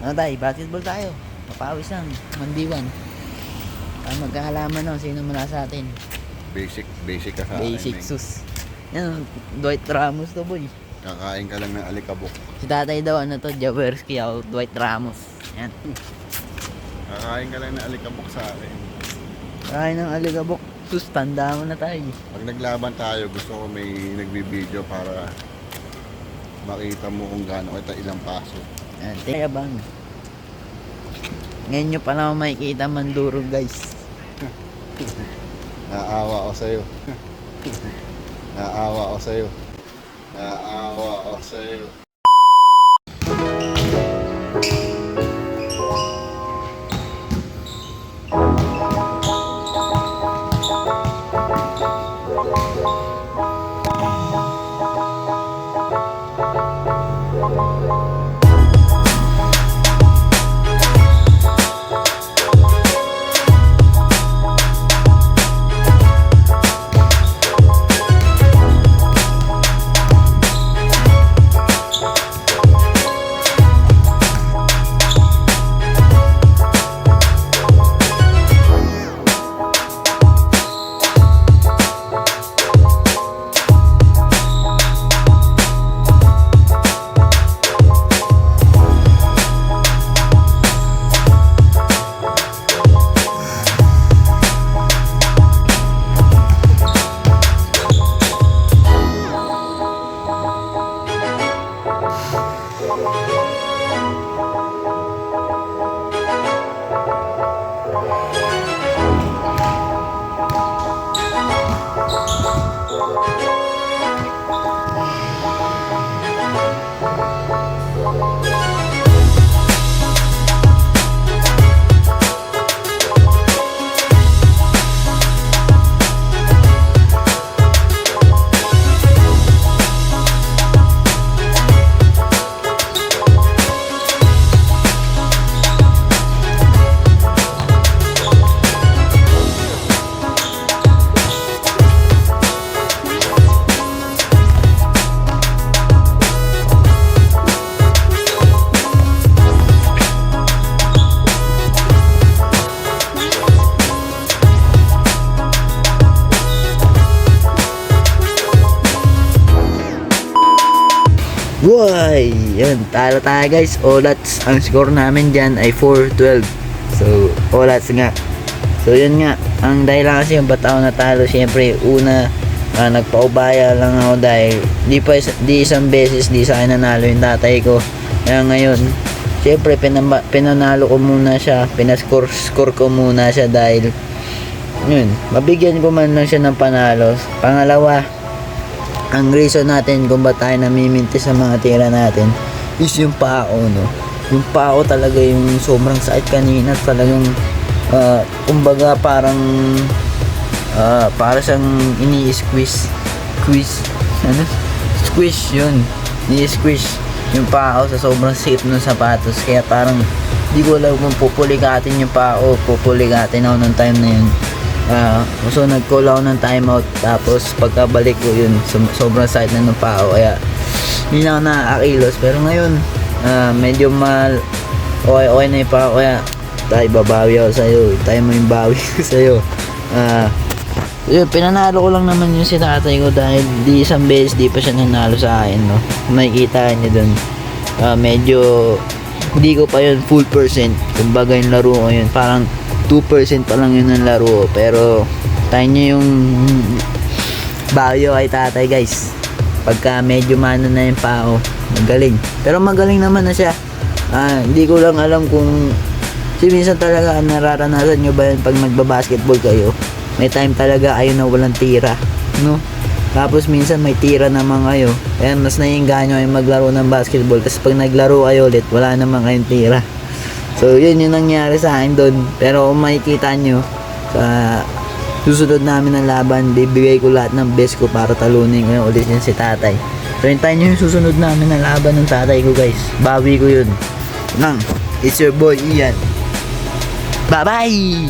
Ano tayo? Basketball tayo. Mapawis lang. 1v1. Magkakalaman no, sino muna sa atin. Basic ka sa Basic akin. sus. Yan, Dwight Ramos to boy. Kakain ka lang ng alikabok. Si tatay daw ano to, Jaworski, ako Dwight Ramos. Yan. Kakain ka lang ng alikabok sa akin. Kain ng aligabok. Sus, tanda mo na tayo. Pag naglaban tayo, gusto ko may nagbibideo para makita mo kung gaano kita ilang paso. Yan, teka bang. Ngayon nyo pa naman makikita mandurog guys. Naawa ako sa'yo. Naawa ako sa'yo. Naawa ako sa'yo. Why! Yan, talo tayo guys. Olats, ang score namin dyan ay 4-12. So, Olats nga. So, yun nga. Ang dahilan kasi yung ba't ako natalo, syempre, una, nagpaubaya lang ako dahil di isang beses, di sa akin nanalo yung tatay ko. Kaya ngayon, syempre, pinanalo ko muna siya. Pinascore ko muna siya dahil, yun, mabigyan ko man lang siya ng panalo. Pangalawa, ang reason natin kung ba't tayo namiminti sa mga tira natin is yung pao, no? Yung pao talaga yung sobrang sakit kanina. Talagang kumbaga parang para siyang ini-squeeze squish yun, ini-squish yung pao sa sobrang sakit ng sapatos. Kaya parang di ko alam kung pupuligatin yung pao, pupuligatin ako ng time na yun. So nag-call ako ng timeout, tapos pagkabalik ko yun, sobrang sakit na ng pao, kaya hindi na ako nakakakilos. Pero ngayon medyo okay na yung pao, kaya tayo babawi ako sa'yo, tayo mo yung bawi ko sa'yo. Yun, pinanalo ko lang naman yung si tatay ko dahil di isang beses di pa siya nanalo sa akin, no? Makikita niyo dun, medyo hindi ko pa yun full percent. Kumbaga yung laro ko yun, parang 2% pa lang yun ng laro. Pero tayo nyo yung bayo kay tatay guys. Pagka medyo mano na yung pao, magaling. Pero magaling naman na siya. Hindi ko lang alam kung minsan talaga nararanasan nyo ba yun pag nagbabasketball kayo, may time talaga kayo na walang tira, no? Tapos minsan may tira naman kayo, kaya mas naiinganyo kayo maglaro ng basketball. Kasi pag naglaro kayo ulit, wala naman kayong tira. So yun yung nangyari sa akin doon. Pero kung makikita nyo sa susunod namin ng laban, bibigay ko lahat ng best ko para talunin ko ulit yan si tatay. So hintayin nyo yung susunod namin ng laban ng tatay ko guys. Bawi ko yun. It's your boy Ian. Bye bye.